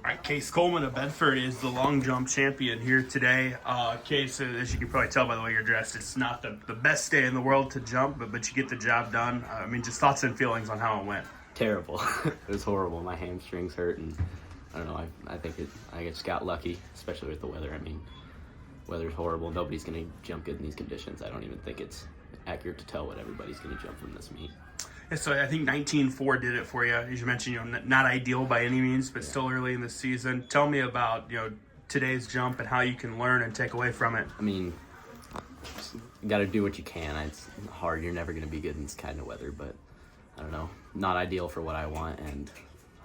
All right, Case Coleman of Bedford is the long jump champion here today. Case, as you can probably tell by the way you're dressed, it's not the best day in the world to jump, but you get the job done. I mean, just thoughts and feelings on how it went. Terrible. It was horrible. My hamstrings hurt, and I don't know. I think I just got lucky, especially with the weather. I mean, weather's horrible. Nobody's going to jump good in these conditions. I don't even think it's accurate to tell what everybody's going to jump from this meet. Yeah, so I think 19.4 did it for you. As you mentioned, not ideal by any means, but still early in the season. Tell me about today's jump and how you can learn and take away from it. I mean, you got to do what you can. It's hard. You're never going to be good in this kind of weather, but I don't know. Not ideal for what I want, and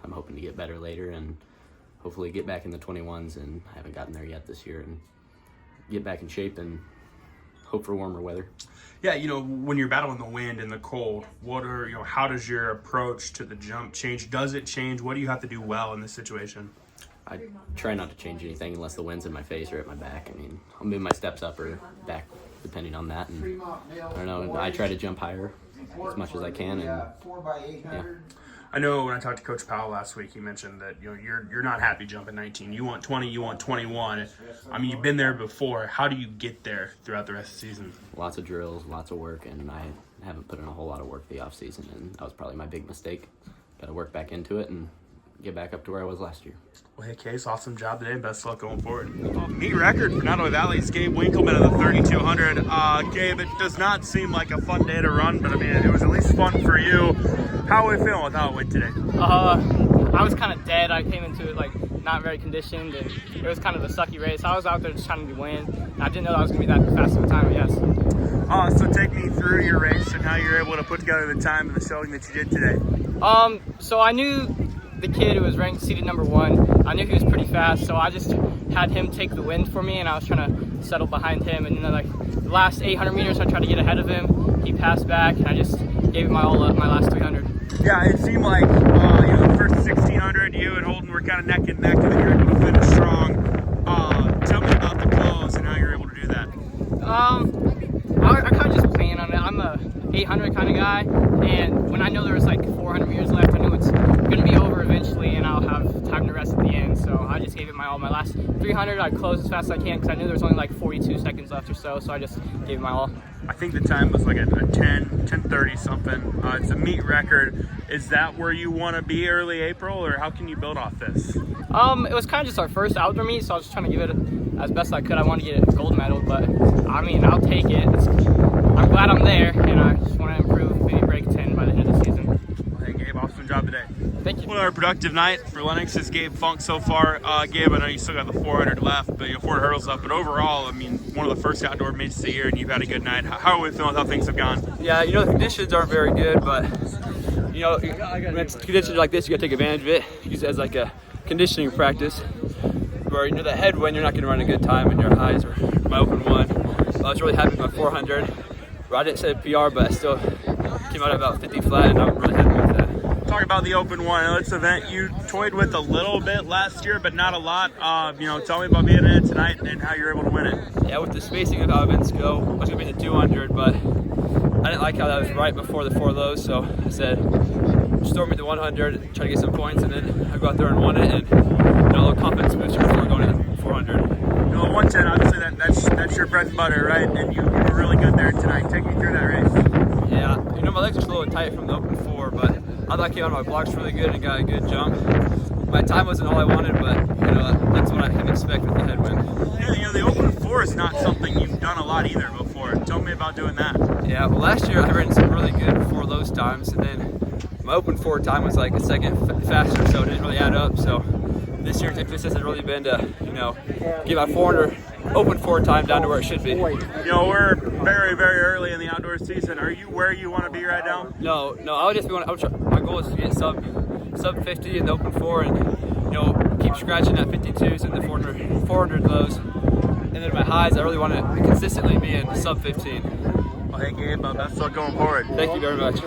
I'm hoping to get better later and hopefully get back in the 21s, and I haven't gotten there yet this year, and get back in shape and hope for warmer weather. Yeah, when you're battling the wind and the cold, how does your approach to the jump change? Does it change? What do you have to do well in this situation? I try not to change anything unless the wind's in my face or at my back. I mean, I'll move my steps up or back depending on that, and I don't know. I try to jump higher as much as I can, and yeah. I know when I talked to Coach Powell last week, he mentioned that you're not happy jumping 19. You want 20. You want 21. I mean, you've been there before. How do you get there throughout the rest of the season? Lots of drills, lots of work, and I haven't put in a whole lot of work the off season, and that was probably my big mistake. Got to work back into it and get back up to where I was last year. Well, hey, Case, awesome job today. Best of luck going forward. Meet record for Nottoway Valley's Gabe Winkleman of the 3,200. Gabe, it does not seem like a fun day to run, but I mean, it was at least fun for you. How are we feeling with how it went today? I was kind of dead. I came into it not very conditioned, and it was kind of a sucky race. I was out there just trying to win. And I didn't know that I was going to be that fast of a time, yes. So take me through your race and how you're able to put together the time and the showing that you did today. So I knew the kid who was ranked seated number 1. I knew he was pretty fast, so I just had him take the win for me, and I was trying to settle behind him. And then the last 800 meters, I tried to get ahead of him. He passed back, and I just gave it my all up my last 300. Yeah, it seemed like the first 1,600, you and Holden were kind of neck and neck, and then you were able to finish strong. Tell me about the close and how you're able to do that. I kind of just plan on it. I'm a 800 kind of guy, and when I know there was 400 meters left, I knew it's going to be over eventually, and I'll have time to rest at the end. So I just gave it my all. My last 300, I closed as fast as I can because I knew there was only 42 seconds left or so. So I just gave it my all. I think the time was a 10:30 something. It's a meet record. Is that where you want to be early April, or how can you build off this? It was kind of just our first outdoor meet, so I was just trying to give it as best I could. I wanted to get a gold medal, but I mean, I'll take it. I'm glad I'm there, and I just want to improve, maybe break 10 by the end of the season. Well, hey, Gabe, awesome job today. Thank you. Well, our productive night for Lennox's Gabe Funk so far. Gabe, I know you still got the 400 left, but 4 hurdles left. But overall, I mean, one of the first outdoor meets of the year, and you've had a good night. How are we feeling with how things have gone? Yeah, the conditions aren't very good, but when it's conditions like this, you got to take advantage of it. Use it as a conditioning practice. Where that headwind, you're not going to run a good time in your highs or my open one. I was really happy with my 400. I didn't set a PR, but I still came out at about 50 flat, and I'm really happy with that. Talk about the open one. I know it's an event you toyed with a little bit last year, but not a lot. Tell me about being in it tonight and how you're able to win it. Yeah, with the spacing of how events go, I was going to be in the 200, but I didn't like how that was right before the 4 lows, so I said, storm me the 100, try to get some points, and then I go out there and won it, and a little confidence booster before going to the 400. 110, obviously that's your bread and butter, right? And you were really good there tonight. Take me through that race. Yeah, my legs are a little tight from the open 4, but I thought I came out of my blocks really good and got a good jump. My time wasn't all I wanted, but that's what I can expect with the headwind. Yeah, the open 4 is not something you've done a lot either before. Tell me about doing that. Yeah, well, last year I ran some really good 4 lows times, and then my open 4 time was a second faster, so it didn't really add up. So this year's emphasis has really been to, get my 400 open 4 time down to where it should be. We're very, very early in the outdoor season. Are you where you want to be right now? No, I would just be my goal is to get sub 50 in the open 4, and keep scratching at 52s and the 400 lows. And then my highs, I really want to consistently be in sub 15. Well, hey Gabe, best of luck going forward. Thank you very much.